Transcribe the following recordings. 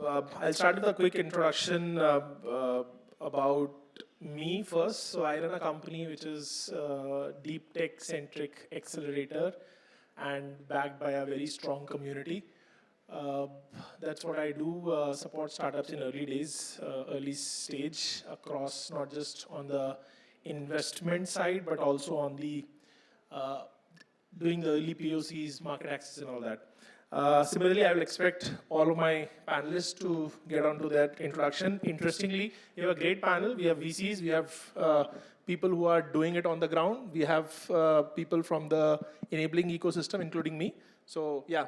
I'll start with a quick introduction about me first. So I run a company which is deep tech centric accelerator and backed by a very strong community. Uh, that's what I do, support startups in early days, early stage across not just on the investment side, but also on the uh, doing the early POCs, market access and all that. Similarly, I will expect all of my panelists to get onto that introduction. Interestingly, we have a great panel. We have VCs, we have people who are doing it on the ground. We have people from the enabling ecosystem, including me. So yeah,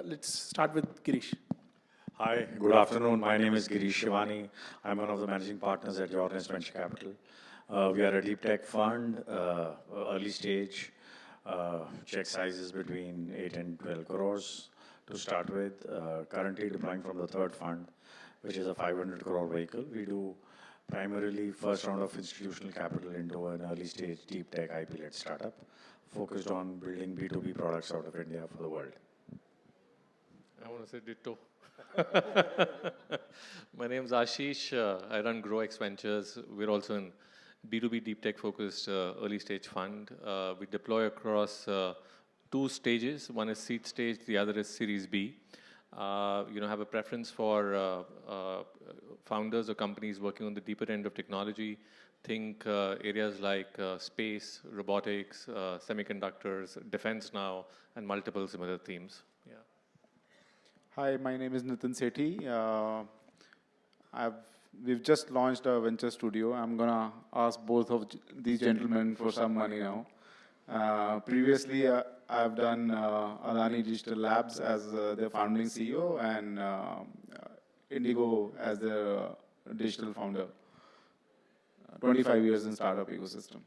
let's start with Girish. Hi, good afternoon. My name is Girish Shivani. I'm one of the managing partners at Your Nest Venture Capital. We are a deep tech fund, early stage, check sizes between 8 and 12 crores to start with. Currently deploying from the third fund, which is a 500 crore vehicle. We do primarily first round of institutional capital into an early stage deep tech IP-led startup focused on building B2B products out of India for the world. I want to say ditto. My name is Ashish. I run GrowX Ventures. We're also in B2B deep tech focused early stage fund. We deploy across two stages. One is seed stage, the other is Series B. Have a preference for founders or companies working on the deeper end of technology. Think areas like space, robotics, semiconductors, defense now, and multiple similar themes. Yeah. Hi, my name is Nitin Sethi. We've just launched a venture studio. I'm gonna ask both of these gentlemen for some money now. Previously, I've done Adani Digital Labs as their founding CEO and Indigo as their digital founder. 25 years in startup ecosystem.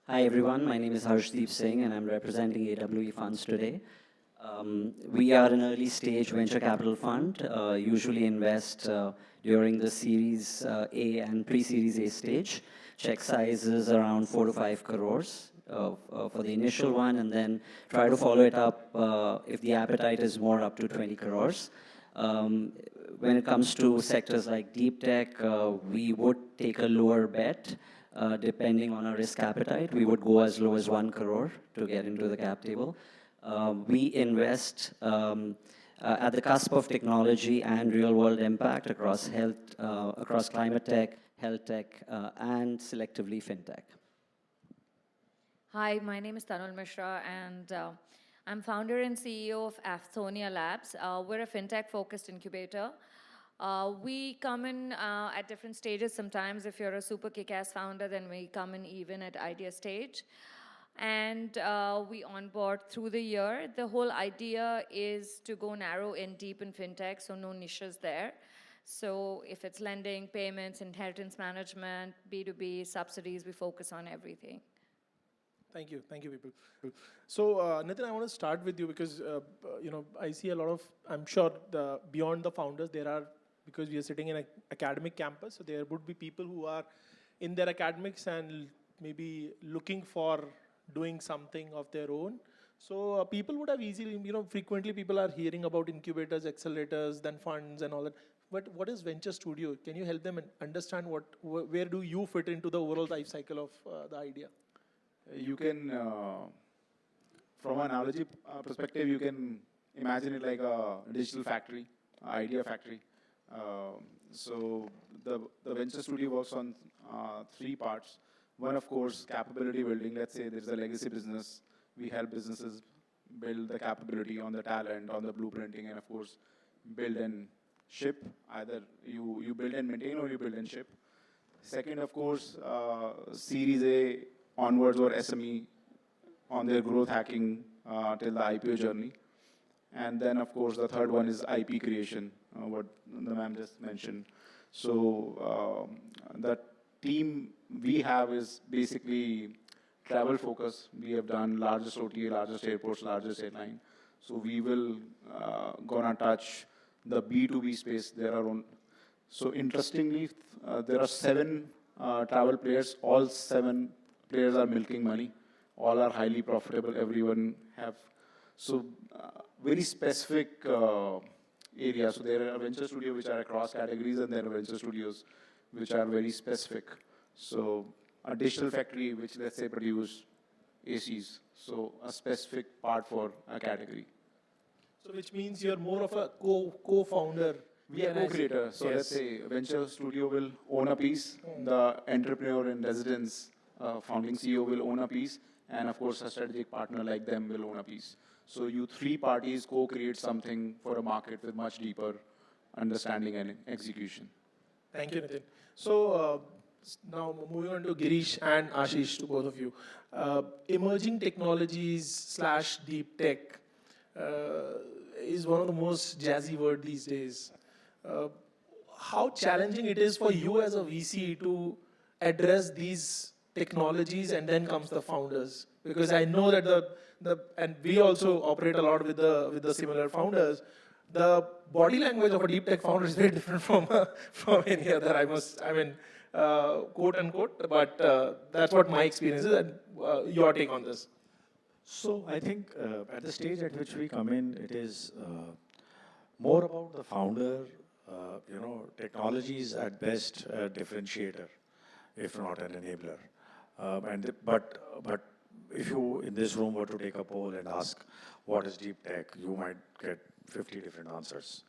Hi everyone, my name is Harshdeep Singh and I'm representing AWE Funds today. We are an early stage venture capital fund, usually invest during the Series A and pre-Series A stage. Check sizes around 4 to 5 crores for the initial one, and then try to follow it up if the appetite is more, up to 20 crores. When it comes to sectors like deep tech, we would take a lower bet. Depending on our risk appetite, we would go as low as 1 crore to get into the cap table. We invest at the cusp of technology and real-world impact across health, across climate tech, health tech, and selectively fintech. Hi, my name is Tanul Mishra, and I'm founder and CEO of Aphthonia Labs. We're a fintech-focused incubator. We come in at different stages. Sometimes if you're a super kick-ass founder, then we come in even at idea stage. And we onboard through the year. The whole idea is to go narrow and deep in fintech, so no niches there. So if it's lending, payments, inheritance management, B2B, subsidies, we focus on everything. Thank you, people. So Nitin, I want to start with you because I see a lot of. I'm sure beyond the founders, there are, because we are sitting in an academic campus, so there would be people who are in their academics and maybe looking for doing something of their own. So people would have easily, frequently people are hearing about incubators, accelerators, then funds and all that. But what is Venture Studio? Can you help them understand where do you fit into the overall life cycle of the idea? You can, from an analogy perspective, you can imagine it like a digital factory, idea factory. So the Venture Studio works on 3 parts. One, of course, capability building. Let's say there's a legacy business. We help businesses build the capability on the talent, on the blueprinting, and of course, build and ship. Either you build and maintain or you build and ship. Second, of course, Series A onwards or SME on their growth hacking till the IPO journey. And then, of course, the third one is IP creation, what the ma'am just mentioned. So that team we have is basically travel focus. We have done largest OTA, largest airports, largest airline. So we will gonna touch the B2B space. So interestingly, there are 7 travel players. All 7 players are milking money. All are highly profitable. Everyone have, so very specific, area. So there are venture studios which are across categories, and there are venture studios which are very specific. So a digital factory which, let's say, produce ACs, so a specific part for a category. So which means you're more of a co-founder. We are co-creator. So let's Yes. say a venture studio will own a piece, the entrepreneur in residence, founding CEO will own a piece, and of course a strategic partner like them will own a piece. So you three parties co-create something for a market with much deeper understanding and execution. Thank you, Nitin. So now moving on to Girish and Ashish, to both of you. Emerging technologies slash deep tech is one of the most jazzy word these days. How challenging it is for you as a VC to address these technologies, and then comes the founders, because I know that and we also operate a lot with the similar founders. The body language of a deep tech founder is very different from any other. Quote unquote, but that's what my experience is, and your take on this. So I think at the stage at which we come in, it is more about the founder. Technology is at best a differentiator, if not an enabler. But if you in this room were to take a poll and ask what is deep tech, you might get 50 different answers.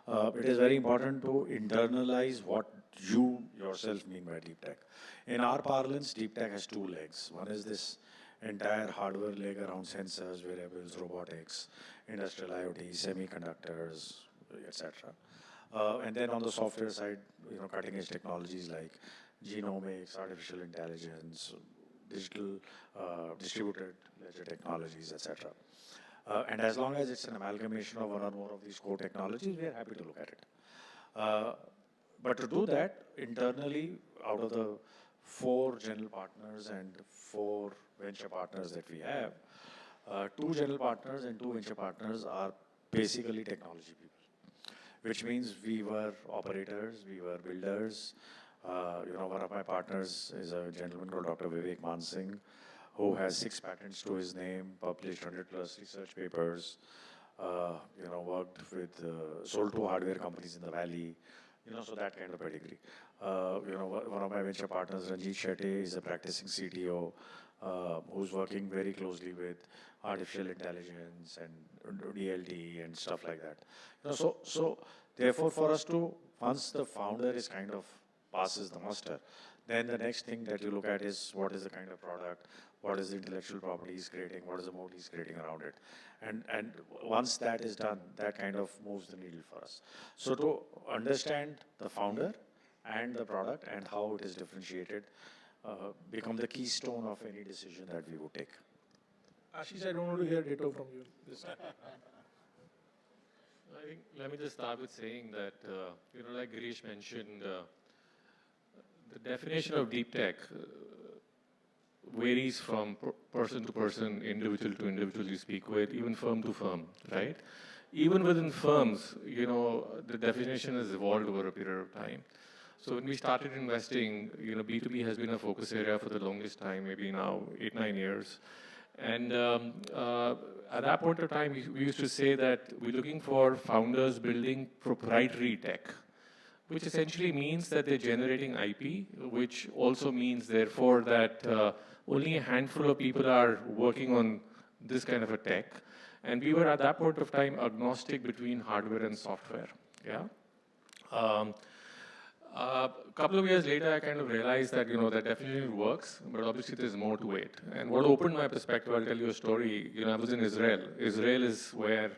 It is very important to internalize what you yourself mean by deep tech. In our parlance, deep tech has two legs. One is this entire hardware leg around sensors, wearables, robotics, industrial IoT, semiconductors, etc. And then on the software side, cutting edge technologies like genomics, artificial intelligence, digital distributed ledger technologies, etc. And as long as it's an amalgamation of one or more of these core technologies, we are happy to look at it. But to do that, internally, out of the 4 general partners and 4 venture partners that we have, 2 general partners and 2 venture partners are basically technology people, which means we were operators, we were builders. One of my partners is a gentleman called Dr. Vivek Mansingh, who has 6 patents to his name, published 100+ research papers, worked with, sold to hardware companies in the Valley, so that kind of pedigree. One of my venture partners, Ranjit Shetty, is a practicing CTO who's working very closely with artificial intelligence and DLT and stuff like that. So therefore, for us to, once the founder is kind of passes the muster, then the next thing that you look at is what is the kind of product, what is the intellectual property he's creating, what is the moat he's creating around it. And once that is done, that kind of moves the needle for us. So to understand the founder and the product and how it is differentiated become the keystone of any decision that we would take. Ashish, I don't want to hear ditto from you this time. I think, let me just start with saying that, like Girish mentioned, the definition of deep tech varies from person to person, individual to individual you speak with, even firm to firm, right? Even within firms, the definition has evolved over a period of time. So when we started investing, B2B has been a focus area for the longest time, maybe now 8-9 years. And at that point of time, we used to say that we're looking for founders building proprietary tech, which essentially means that they're generating IP, which also means, therefore, that only a handful of people are working on this kind of a tech. And we were, at that point of time, agnostic between hardware and software. Yeah. A couple of years later, I kind of realized that, that definitely works, but obviously there's more to it. And what opened my perspective, I'll tell you a story. I was in Israel. Israel is where,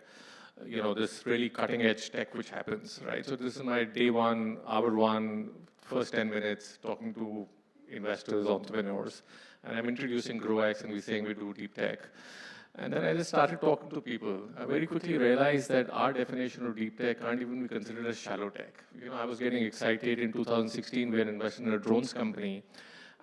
this really cutting edge tech which happens, right? So this is my day 1, hour 1, first 10 minutes, talking to investors, entrepreneurs. And I'm introducing GrowX, and we're saying we do deep tech. And then I just started talking to people. I very quickly realized that our definition of deep tech can't even be considered as shallow tech. I was getting excited in 2016 when I invested in a drones company.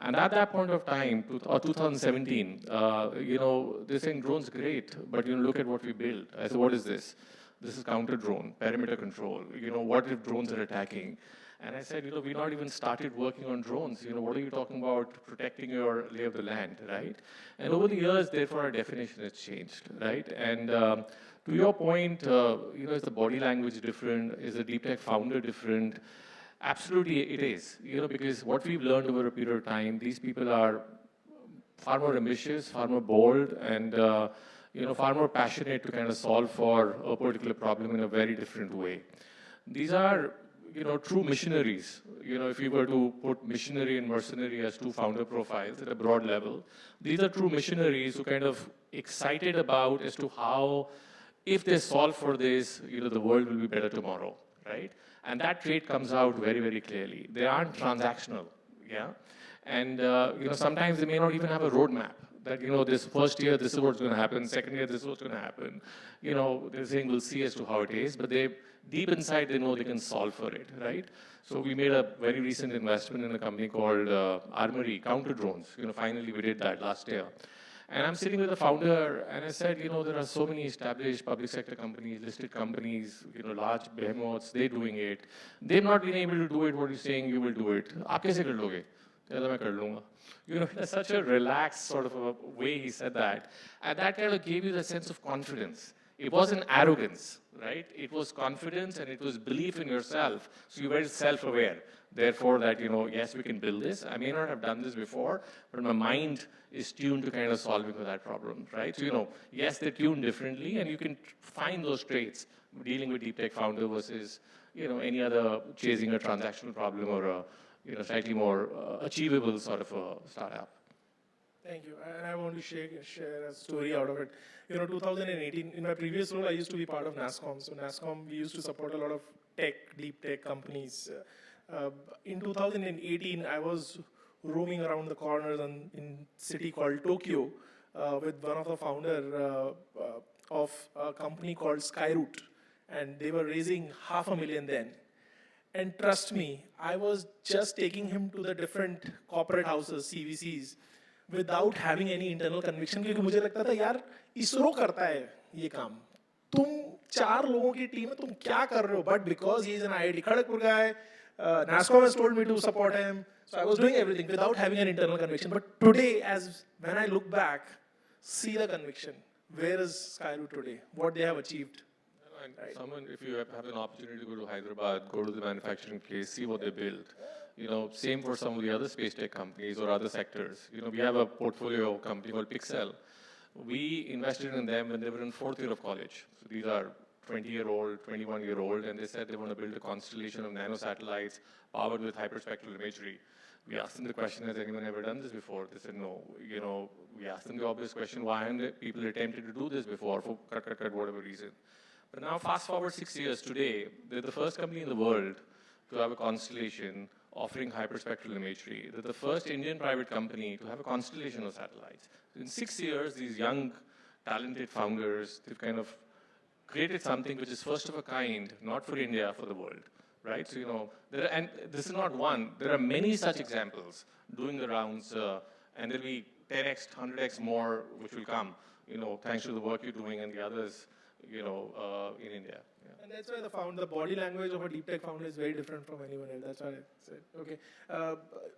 And at that point of time, or 2017, they're saying drones great, but look at what we built. I said, what is this? This is counter drone, perimeter control. What if drones are attacking? And I said, we've not even started working on drones. What are you talking about protecting your lay of the land, right? And over the years, therefore, our definition has changed, right? And To your point, is the body language different? Is the deep tech founder different? Absolutely, it is. Because what we've learned over a period of time, these people are far more ambitious, far more bold, and far more passionate to kind of solve for a particular problem in a very different way. These are, true missionaries. If you were to put missionary and mercenary as two founder profiles at a broad level, these are true missionaries who kind of excited about as to how, if they solve for this, the world will be better tomorrow, right? And that trait comes out very, very clearly. They aren't transactional, yeah? And, sometimes they may not even have a roadmap that, this first year, this is what's going to happen. Second year, this is what's going to happen. They're saying we'll see as to how it is, but deep inside, they know they can solve for it, right? So we made a very recent investment in a company called Armory, counter drones. Finally, we did that last year. And I'm sitting with the founder, and I said, there are so many established public sector companies, listed companies, large behemoths, they're doing it. They've not been able to do it, what you're saying, you will do it. Aap kaise kar loge? Kehta, main kar lunga. In such a relaxed sort of a way he said that. And that kind of gave you the sense of confidence. It wasn't arrogance, right? It was confidence and it was belief in yourself. So you were self-aware. Therefore, that, yes, we can build this. I may not have done this before, but my mind is tuned to kind of solving for that problem, right? So, yes, they're tuned differently, and you can find those traits dealing with deep tech founder versus, any other chasing a transactional problem or a, slightly more achievable sort of a startup. Thank you. And I want to share a story out of it. 2018, in my previous role, I used to be part of NASSCOM. So NASSCOM, we used to support a lot of deep tech companies. In 2018, I was roaming around the corners in city called Tokyo with one of the founder of a company called Skyroot. And they were raising $500,000 then. And trust me, I was just taking him to the different corporate houses, CVCs, without having any internal conviction, क्योंकि मुझे लगता था यार इसरो करता है ये काम, तुम 4 लोगों की टीम है, तुम क्या कर रहे हो? But because he is an IIT Kharagpur guy, NASSCOM has told me to support him, so I was doing everything without having an internal conviction. But today, when I look back, see the conviction. Where is Skyroot today? What they have achieved? Right. If you have an opportunity to go to Hyderabad, go to the manufacturing place, see what they build. Same for some of the other space tech companies or other sectors. We have a portfolio company called Pixel. We invested in them when they were in 4th year of college. So these are 20-year-old, 21-year-old, and they said they want to build a constellation of nanosatellites powered with hyperspectral imagery. We asked them the question, has anyone ever done this before? They said no. We asked them the obvious question, why haven't people attempted to do this before for whatever reason? But now fast forward 6 years today, they're the first company in the world to have a constellation offering hyperspectral imagery. They're the first Indian private company to have a constellation of satellites. In 6 years, these young, talented founders, they've kind of created something which is first of a kind, not for India, for the world, right? So, and this is not one, there are many such examples doing the rounds, and there'll be 10x, 100x more which will come, thanks to the work you're doing and the others, in India. Yeah. And that's why the body language of a deep tech founder is very different from anyone else. That's why I said, okay.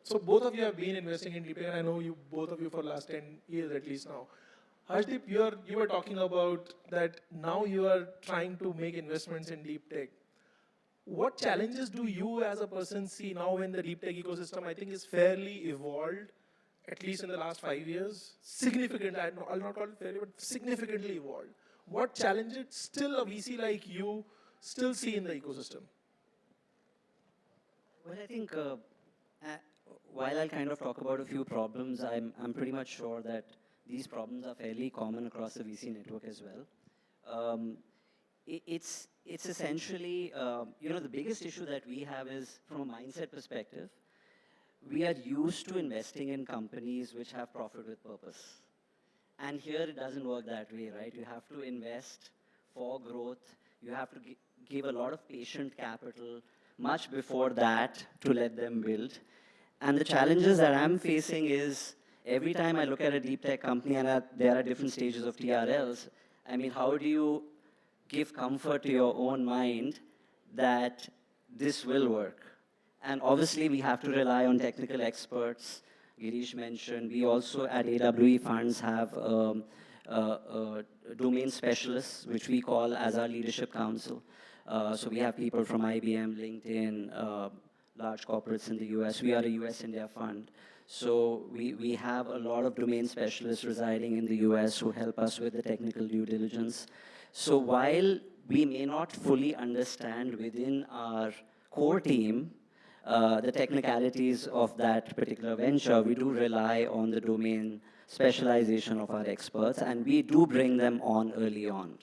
So both of you have been investing in deep tech, and I know both of you for the last 10 years at least now. Harshdeep, you were talking about that now you are trying to make investments in deep tech. What challenges do you as a person see now when the deep tech ecosystem, I think, is fairly evolved, at least in the last 5 years? Significantly, I'll not call it fairly, but significantly evolved. What challenges still a VC like you still see in the ecosystem? Well, I think while I'll kind of talk about a few problems, I'm pretty much sure that these problems are fairly common across the VC network as well. It's essentially, the biggest issue that we have is from a mindset perspective, we are used to investing in companies which have profit with purpose. And here it doesn't work that way, right? You have to invest for growth. You have to give a lot of patient capital much before that to let them build. And the challenges that I'm facing is every time I look at a deep tech company and there are different stages of TRLs, I mean, how do you give comfort to your own mind that this will work? And obviously, we have to rely on technical experts. Girish mentioned, we also at AWE Funds have domain specialists, which we call as our leadership council. So we have people from IBM, LinkedIn, large corporates in the US. We are a US India fund. So we have a lot of domain specialists residing in the US who help us with the technical due diligence. So while we may not fully understand within our core team the technicalities of that particular venture, we do rely on the domain specialization of our experts, and we do bring them on early on.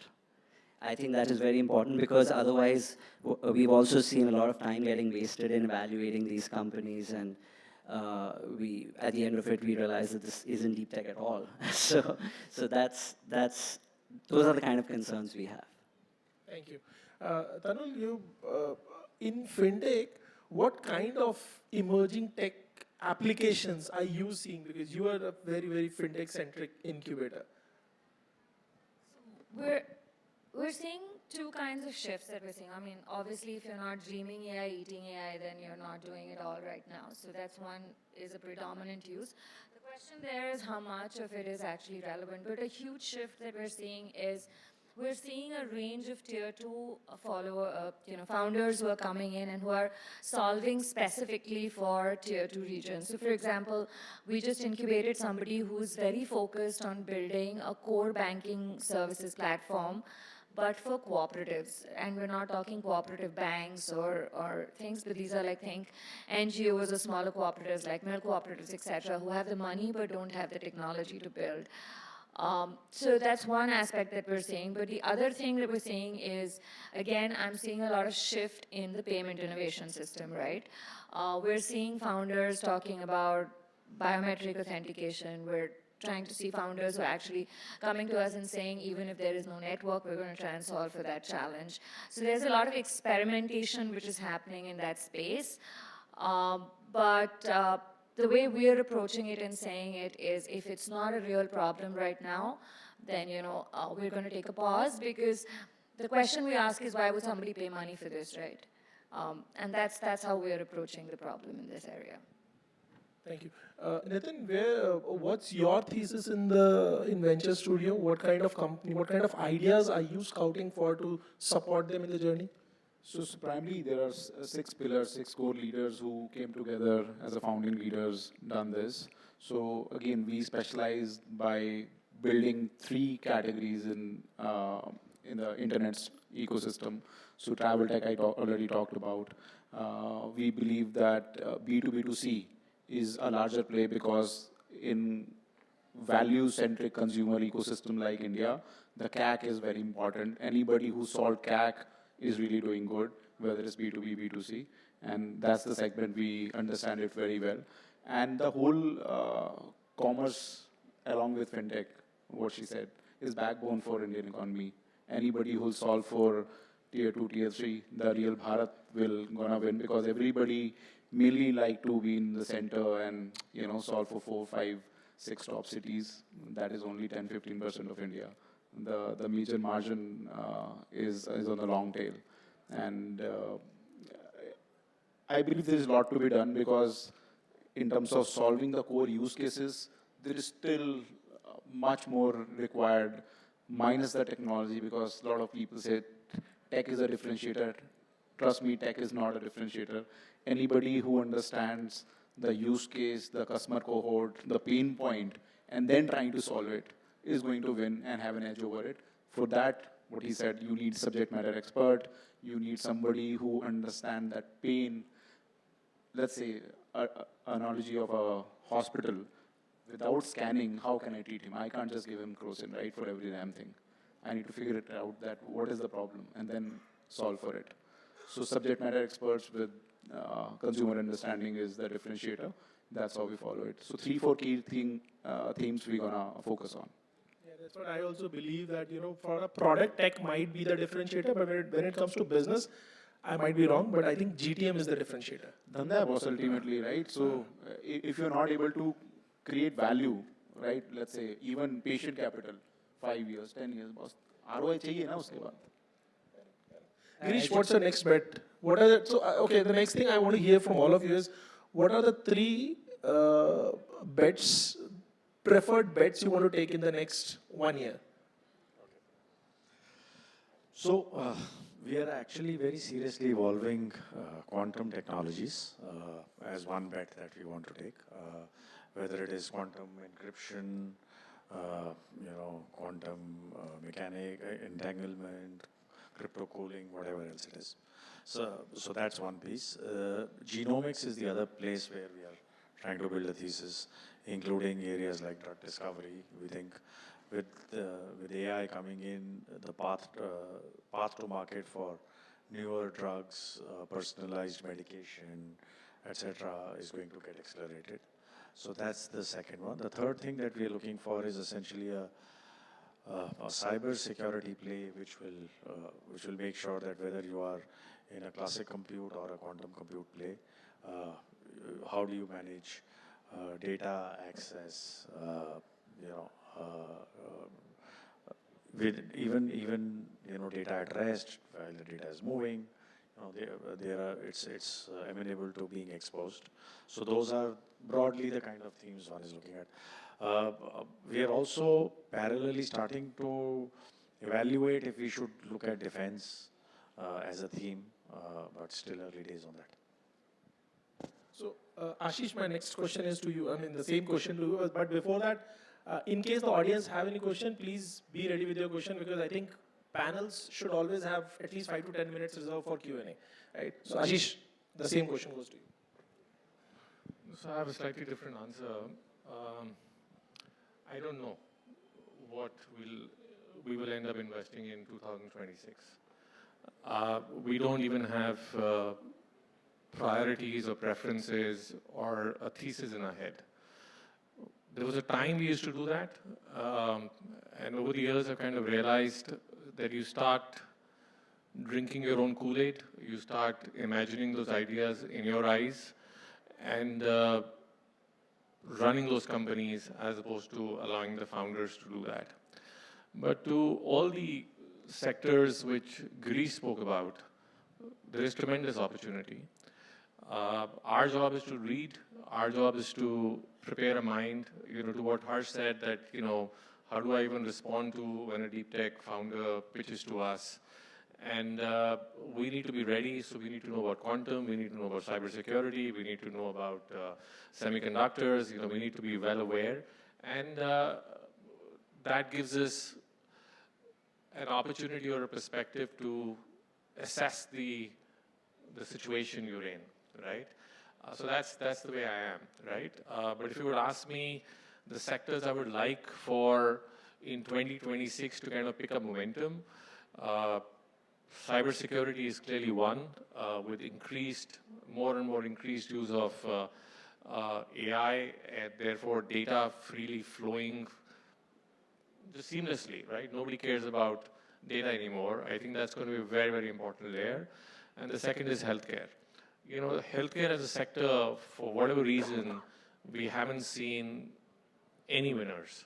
I think that is very important because otherwise we've also seen a lot of time getting wasted in evaluating these companies, and at the end of it, we realize that this isn't deep tech at all. so those are the kind of concerns we have. Thank you. Tanul, you, in fintech, what kind of emerging tech applications are you seeing? Because you are a very, very fintech-centric incubator. We're seeing two kinds of shifts that we're seeing. I mean, obviously, if you're not dreaming AI, eating AI, then you're not doing it all right now. So that's one is a predominant use. The question there is how much of it is actually relevant. But a huge shift that we're seeing is we're seeing a range of tier two founders who are coming in and who are solving specifically for tier two regions. So for example, we just incubated somebody who's very focused on building a core banking services platform, but for cooperatives. And we're not talking cooperative banks or things, but these are like, think NGOs or smaller cooperatives like milk cooperatives, et cetera, who have the money but don't have the technology to build. So that's one aspect that we're seeing. But the other thing that we're seeing is, again, I'm seeing a lot of shift in the payment innovation system, right? We're seeing founders talking about biometric authentication. We're trying to see founders who are actually coming to us and saying, even if there is no network, we're going to try and solve for that challenge. So there's a lot of experimentation which is happening in that space. The way we're approaching it and saying it is, if it's not a real problem right now, then we're going to take a pause, because the question we ask is, why would somebody pay money for this, right? And that's how we're approaching the problem in this area. Thank you. Nitin, what's your thesis in Venture Studio? What kind of company, what kind of ideas are you scouting for to support them in the journey? So primarily there are 6 pillars, 6 core leaders who came together as a founding leaders, done this. So again, we specialize by building 3 categories in the internet's ecosystem. So travel tech I already talked about. We believe that B2B2C is a larger play, because in value-centric consumer ecosystem like India, the CAC is very important. Anybody who solved CAC is really doing good, whether it's B2B, B2C, and that's the segment we understand it very well. And the whole commerce, along with fintech, what she said, is backbone for Indian economy. Anybody who'll solve for tier 2, tier 3, the real Bharat will gonna win, because everybody mainly like to be in the center and solve for 4, 5, 6 top cities. That is only 10-15% of India. The major margin is on the long tail. And I believe there is a lot to be done, because in terms of solving the core use cases, there is still much more required, minus the technology, because a lot of people say tech is a differentiator. Trust me, tech is not a differentiator. Anybody who understands the use case, the customer cohort, the pain point, and then trying to solve it, is going to win and have an edge over it. For that, what he said, you need subject matter expert, you need somebody who understands that pain. Let's say, an analogy of a hospital. Without scanning, how can I treat him? I can't just give him Crocin, right, for every damn thing. I need to figure it out, that what is the problem, and then solve for it. So subject matter experts with consumer understanding is the differentiator. That's how we follow it. So 3-4 key themes we're gonna focus on. Yeah, that's what I also believe, that for a product, tech might be the differentiator, but when it comes to business, I might be wrong, but I think GTM is the differentiator. Dhanda boss ultimately, right? So if you're not able to create value, right? Let's say even patient capital, 5 years, 10 years, boss, ROI chahiye na uske baad. Girish, what's your next bet? What are the next thing I want to hear from all of you is, what are the 3 bets preferred bets you want to take in the next 1 year? So we are actually very seriously evolving quantum technologies as one bet that we want to take, whether it is quantum encryption, quantum mechanic, entanglement, crypto cooling, whatever else it is. So that's one piece. Genomics is the other place where we are trying to build a thesis, including areas like drug discovery. We think with AI coming in, the path to market for newer drugs, personalized medication, etc., is going to get accelerated. So that's the second one. The third thing that we are looking for is essentially a cyber security play, which will make sure that whether you are in a classic compute or a quantum compute play, how do you manage data access, with even data at rest while the data is moving, it's amenable to being exposed. So those are broadly the kind of themes one is looking at. We are also parallelly starting to evaluate if we should look at defense as a theme, but still early days on that. So, Ashish, my next question is to you. I mean, the same question to you, but before that, in case the audience have any question, please be ready with your question, because I think panels should always have at least 5 to 10 minutes reserved for Q&A, right? So, Ashish, the same question goes to you. So I have a slightly different answer. I don't know what we will end up investing in 2026. We don't even have priorities or preferences or a thesis in our head. There was a time we used to do that, and over the years I've kind of realized that you start drinking your own Kool-Aid, you start imagining those ideas in your eyes, and running those companies as opposed to allowing the founders to do that. But to all the sectors which Girish spoke about, there is tremendous opportunity. Our job is to read, our job is to prepare a mind, to what Harsh said, that, how do I even respond to when a deep tech founder pitches to us? And we need to be ready, so we need to know about quantum, we need to know about cybersecurity, we need to know about semiconductors, we need to be well aware. And that gives us an opportunity or a perspective to assess the situation you're in, right? So that's the way I am, right? But if you would ask me the sectors I would like for in 2026 to kind of pick up momentum, cybersecurity is clearly one, with more and more increased use of AI, and therefore data freely flowing just seamlessly, right? Nobody cares about data anymore. I think that's going to be a very, very important layer. And the second is healthcare. Healthcare as a sector, for whatever reason, we haven't seen any winners,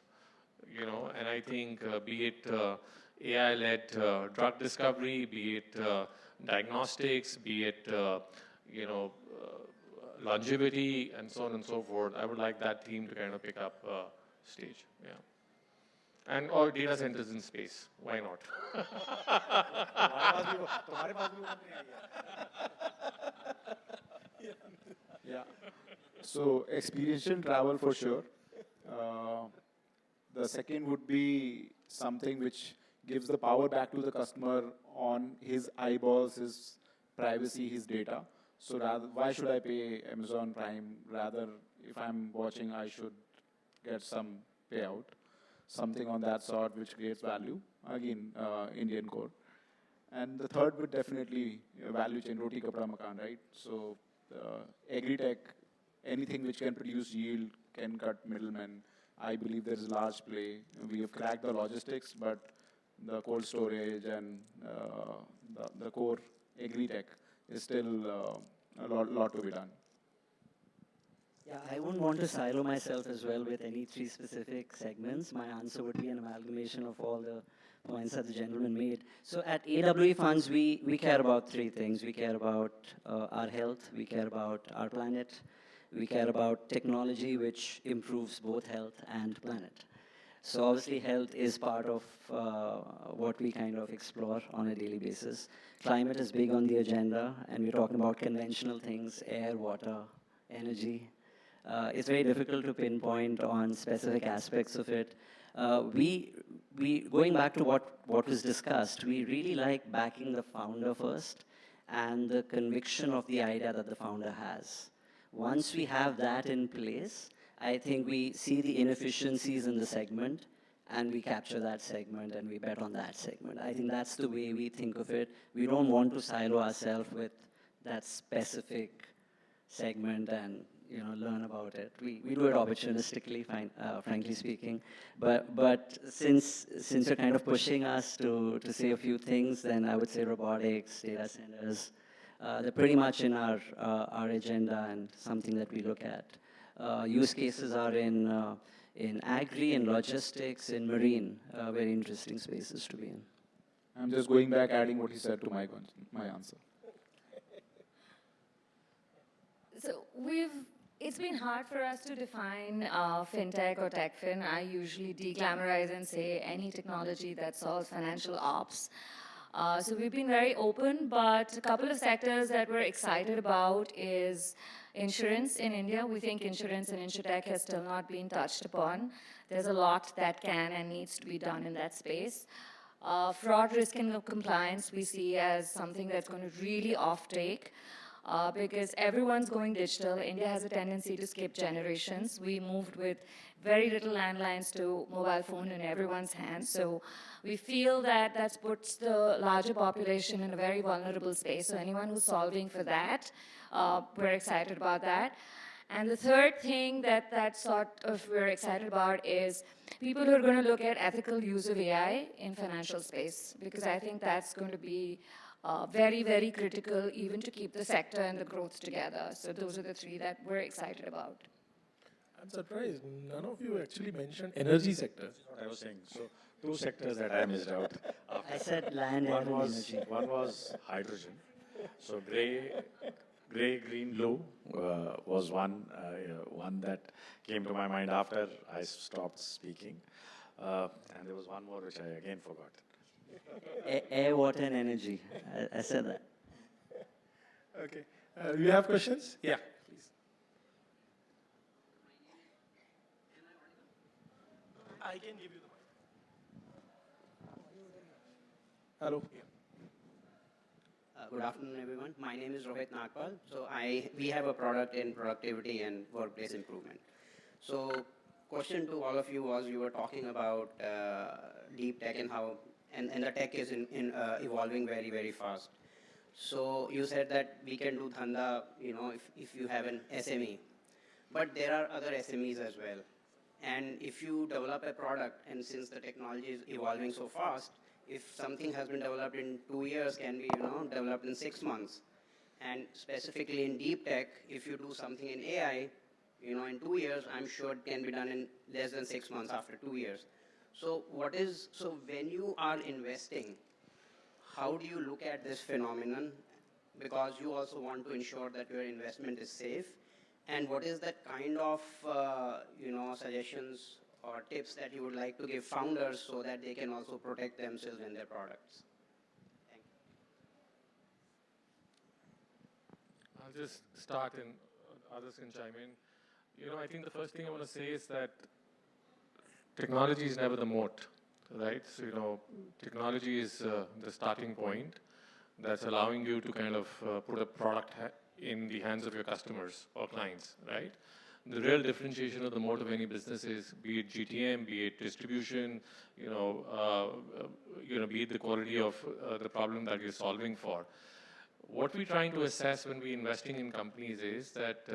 and I think be it AI-led drug discovery, be it diagnostics, be it, longevity, and so on and so forth, I would like that team to kind of pick up stage, yeah. And or data centers in space, why not? Yeah. So experiential travel for sure. The second would be something which gives the power back to the customer on his eyeballs, his privacy, his data. So why should I pay Amazon Prime? Rather, if I'm watching, I should get some payout. Something on that sort which creates value. Again, Indian core. And the third would definitely value chain, roti kapda makan, right? So agri-tech, anything which can produce yield, can cut middlemen. I believe there is a large play. We have cracked the logistics, but the cold storage and the core agri-tech is still a lot to be done. Yeah, I wouldn't want to silo myself as well with any three specific segments. My answer would be an amalgamation of all the points that the gentleman made. So at AWE Funds, we care about three things. We care about our health, we care about our planet, We care about technology which improves both health and planet. So obviously health is part of what we kind of explore on a daily basis. Climate is big on the agenda, and we're talking about conventional things, air, water, energy. It's very difficult to pinpoint on specific aspects of it. Going back to what was discussed, we really like backing the founder first and the conviction of the idea that the founder has. Once we have that in place, I think we see the inefficiencies in the segment and we capture that segment and we bet on that segment. I think that's the way we think of it. We don't want to silo ourselves with that specific segment and learn about it. We do it opportunistically, frankly speaking. But since you're kind of pushing us to say a few things, then I would say robotics, data centers, they're pretty much in our agenda and something that we look at. Use cases are in agri, in logistics, in marine, very interesting spaces to be in. I'm just going back, adding what he said to my answer. So it's been hard for us to define fintech or techfin. I usually deglamorize and say any technology that solves financial ops. So we've been very open, but a couple of sectors that we're excited about is insurance in India. We think insurance and insurtech has still not been touched upon. There's a lot that can and needs to be done in that space. Fraud, risk, and compliance we see as something that's going to really off-take. Because everyone's going digital. India has a tendency to skip generations. We moved with very little landlines to mobile phone in everyone's hands. So we feel that that puts the larger population in a very vulnerable space. So anyone who's solving for that, we're excited about that. And the third thing that sort of we're excited about is people who are going to look at ethical use of AI in financial space, because I think that's going to be very, very critical even to keep the sector and the growth together. So those are the three that we're excited about. I'm surprised none of you actually mentioned energy sector. That's what I was saying. So two sectors that I missed out. I said land, air, and energy. One was hydrogen. So gray, green, blue was one that came to my mind after I stopped speaking. And there was one more which I again forgot. Air, water, and energy. I said that. Okay. Do you have questions? Yeah, please. I can give you the mic. Hello. Good afternoon, everyone. My name is Rohit Nagpal. So we have a product in productivity and workplace improvement. So question to all of you was, you were talking about deep tech and how, and the tech is evolving very, very fast. So you said that we can do dhanda, if you have an SME. But there are other SMEs as well. And if you develop a product, and since the technology is evolving so fast, if something has been developed in 2 years, can be developed in 6 months. And specifically in deep tech, if you do something in AI, in 2 years, I'm sure it can be done in less than 6 months after 2 years. So when you are investing, how do you look at this phenomenon? Because you also want to ensure that your investment is safe. And what is that kind of, suggestions or tips that you would like to give founders so that they can also protect themselves and their products? Thank you. I'll just start and others can chime in. I think the first thing I want to say is that technology is never the moat, right? So, technology is the starting point that's allowing you to kind of put a product in the hands of your customers or clients, right? The real differentiation of the moat of any business is, be it GTM, be it distribution, be it the quality of the problem that you're solving for. What we're trying to assess when we're investing in companies is that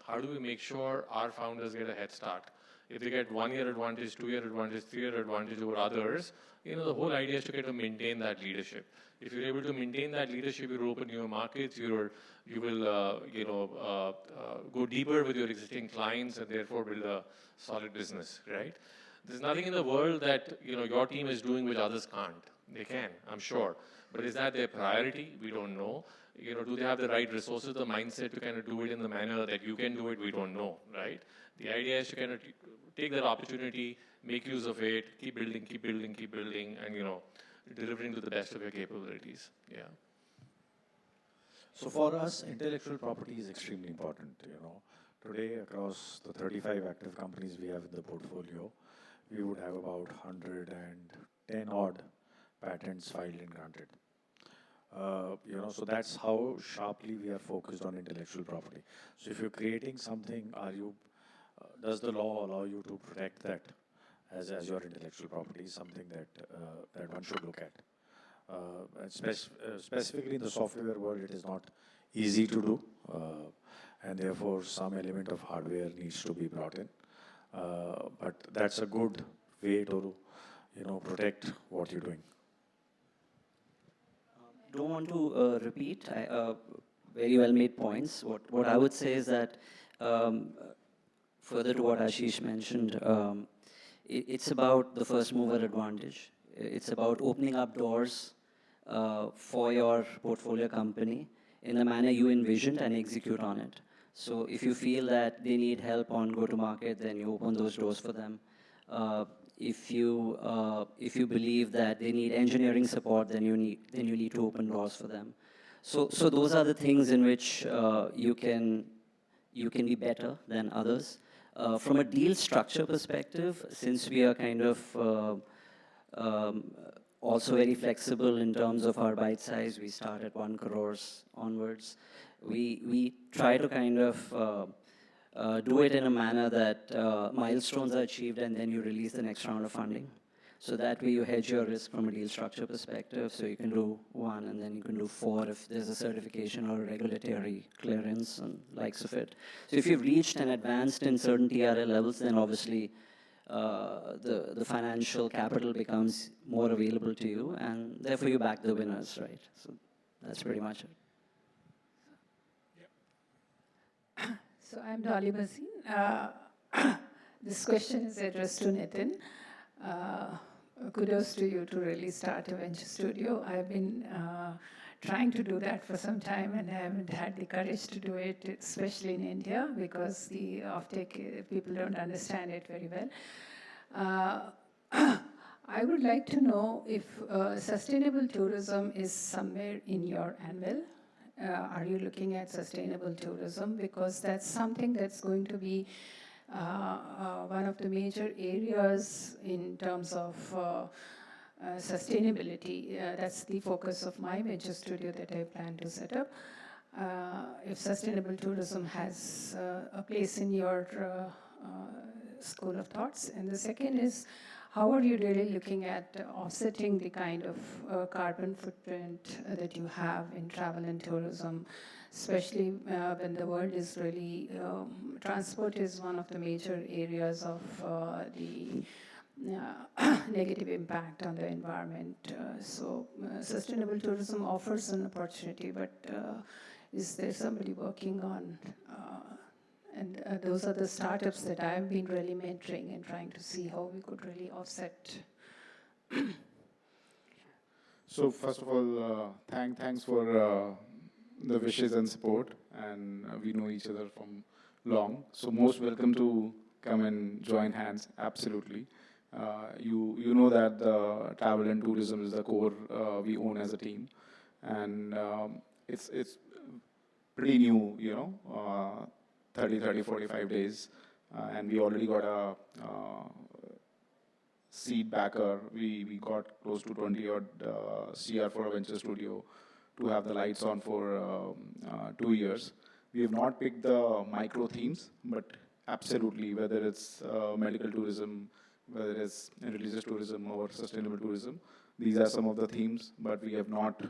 how do we make sure our founders get a head start? If they get 1 year advantage, 2 year advantage, 3 year advantage over others, the whole idea is to get to maintain that leadership. If you're able to maintain that leadership, you'll open newer markets, you will go deeper with your existing clients and therefore build a solid business, right? There's nothing in the world that your team is doing which others can't. They can, I'm sure. But is that their priority? We don't know. You know, do they have the right resources, the mindset to kind of do it in the manner that you can do it? We don't know, right? The idea is to kind of take that opportunity, make use of it, keep building, keep building, keep building, and you know, delivering to the best of your capabilities. Yeah. So for us, intellectual property is extremely important. You know, today across the 35 active companies we have in the portfolio, we would have about 110 odd patents filed and granted. You know, so that's how sharply we are focused on intellectual property. So if you're creating something, does the law allow you to protect that as your intellectual property? Is something that one should look at. And specifically in the software world, it is not easy to do, and therefore some element of hardware needs to be brought in. But that's a good way to, you know, protect what you're doing. Don't want to repeat. Very well made points. What I would say is that further to what Ashish mentioned, it's about the first mover advantage. It's about opening up doors for your portfolio company in the manner you envisioned and execute on it. So if you feel that they need help on go-to-market, then you open those doors for them. If you believe that they need engineering support, then you need to open doors for them. So those are the things in which you can be better than others. From a deal structure perspective, since we are kind of also very flexible in terms of our bite size, we start at 1 crore onwards. We try to kind of do it in a manner that milestones are achieved and then you release the next round of funding. So that way you hedge your risk from a deal structure perspective. So you can do 1 and then you can do 4 if there's a certification or a regulatory clearance and likes of it. So if you've reached and advanced in certain TRL levels, then obviously the financial capital becomes more available to you, and therefore you back the winners, right? So that's pretty much it. So I'm Dolly Bazin. This question is addressed to Nitin. Kudos to you to really start a venture studio. I've been trying to do that for some time and I haven't had the courage to do it, especially in India, because the offtake, people don't understand it very well. I would like to know if sustainable tourism is somewhere in your anvil. Are you looking at sustainable tourism? Because that's something that's going to be one of the major areas in terms of sustainability. That's the focus of my venture studio that I plan to set up. If sustainable tourism has a place in your school of thoughts. And the second is, how are you really looking at offsetting the kind of carbon footprint that you have in travel and tourism, especially when the world is really, transport is one of the major areas of the negative impact on the environment. So sustainable tourism offers an opportunity, but is there somebody working on, and those are the startups that I've been really mentoring and trying to see how we could really offset. So first of all, thanks for the wishes and support, and we know each other from long. So most welcome to come and join hands, absolutely. You know that the travel and tourism is the core we own as a team, and it's pretty new, you know, 30, 45 days, and we already got a seed backer. We got close to 20 odd CR for a venture studio to have the lights on for 2 years. We have not picked the micro themes, but absolutely, whether it's medical tourism, whether it's religious tourism or sustainable tourism, these are some of the themes, but we have not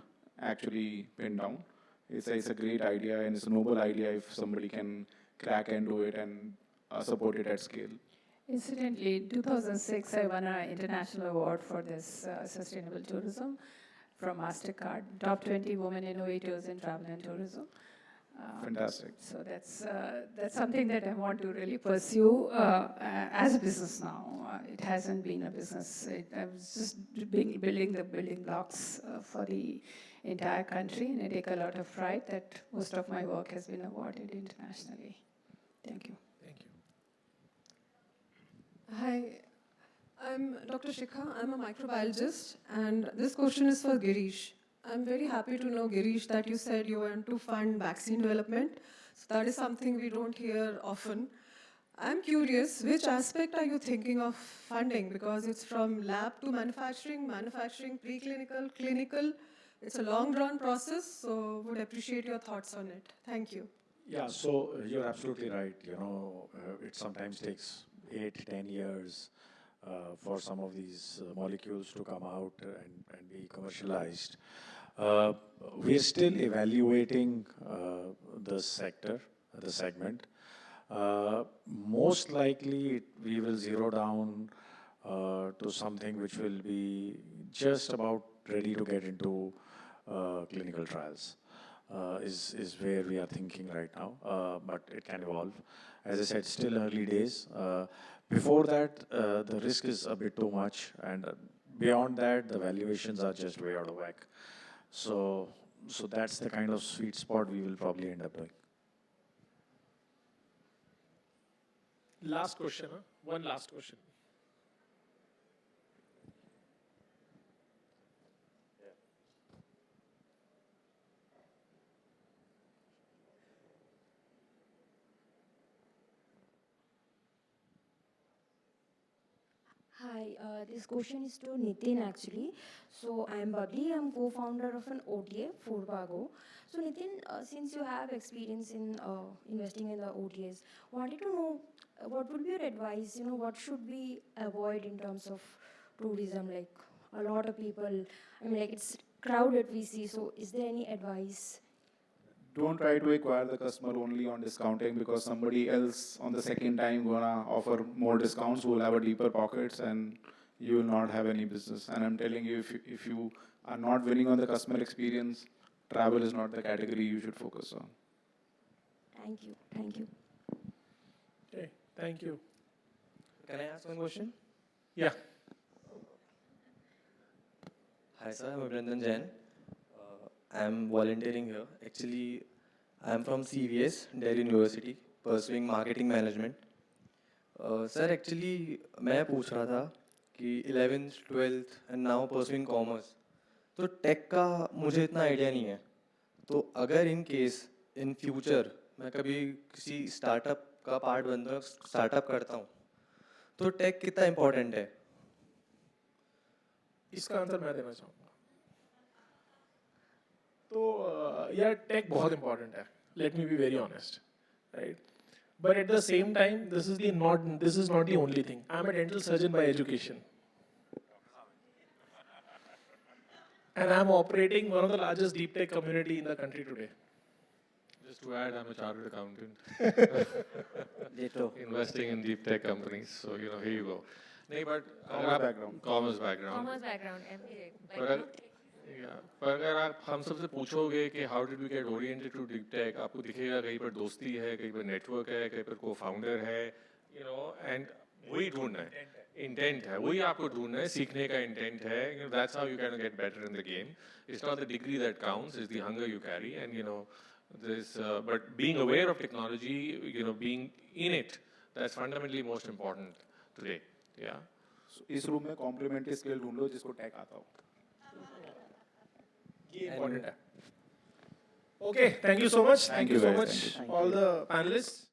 actually pinned down. It's a great idea and it's a noble idea if somebody can crack and do it and support it at scale. Incidentally, in 2006, I won an international award for this sustainable tourism from MasterCard, top 20 women innovators in travel and tourism. Fantastic. So that's something that I want to really pursue as a business now. It hasn't been a business. I was just building the building blocks for the entire country, and I take a lot of pride that most of my work has been awarded internationally. Thank you. Thank you. Hi, I'm Dr. Shikha. I'm a microbiologist, and this question is for Girish. I'm very happy to know, Girish, that you said you want to fund vaccine development. So that is something we don't hear often. I'm curious, which aspect are you thinking of funding? Because it's from lab to manufacturing, preclinical, clinical. It's a long-drawn process, so would appreciate your thoughts on it. Thank you. Yeah, so you're absolutely right. It sometimes takes 8, 10 years for some of these molecules to come out and be commercialized. We're still evaluating the sector, the segment. Most likely, we will zero down to something which will be just about ready to get into clinical trials. Is where we are thinking right now, but it can evolve. As I said, still early days. Before that, the risk is a bit too much, and beyond that, the valuations are just way out of whack. So that's the kind of sweet spot we will probably end up doing. Last question, huh? One last question. Hi, this question is to Nitin actually. So I'm Bubbly, I'm co-founder of an OTA, Forbago. So Nitin, since you have experience in investing in the OTAs, wanted to know what would be your advice, what should we avoid in terms of tourism, like a lot of people, like it's crowded we see, so is there any advice? Don't try to acquire the customer only on discounting, because somebody else on the second time gonna offer more discounts who will have a deeper pockets, and you will not have any business. And I'm telling you, if you are not winning on the customer experience, travel is not the category you should focus on. Thank you, thank you. Okay, thank you. Can I ask one question? Yeah. Hi sir, I'm Abhinandan Jain. I'm volunteering here. Actually, I'm from CVS, Delhi University, pursuing marketing management. Sir, actually, मैं पूछ रहा था कि 11th, 12th and now pursuing commerce. तो take का मुझे इतना idea नहीं है. तो अगर इन केस इन फ्यूचर मैं कभी किसी स्टार्टअप का पार्ट बनता हूँ, स्टार्टअप करता हूँ, तो टेक कितना इम्पोर्टेंट है? इसका आंसर मैं देना चाहूँगा. तो यार टेक बहुत important है. Let me be very honest, right? But at the same time, this is not the only thing. I'm a dental surgeon by education, and I'm operating one of the largest deep tech community in the country today. Just to add, I'm a chartered accountant. Ditto. Investing in deep tech companies. So, here you go. नहीं, but Commerce background. Commerce background. Commerce background, MBA. पर अगर आप हम सबसे पूछोगे कि how did we get oriented to deep tech, आपको दिखेगा कहीं पर दोस्ती है, कहीं पर नेटवर्क है, कहीं पर को फाउंडर है, एंड वही ढूंढना है, इंटेंट है, वही आपको ढूंढना है, सीखने का इंटेंट है. That's how you can get better in the game. It's not the degree that counts, it's the hunger you carry, and this but being aware of technology, being in it, that's fundamentally most important today. Yeah. So, इस room में complementary skill ढूंढ लो जिसको take आता हो. ये important है. Okay, thank you so much. Thank you so guys, much, thank all the panelists.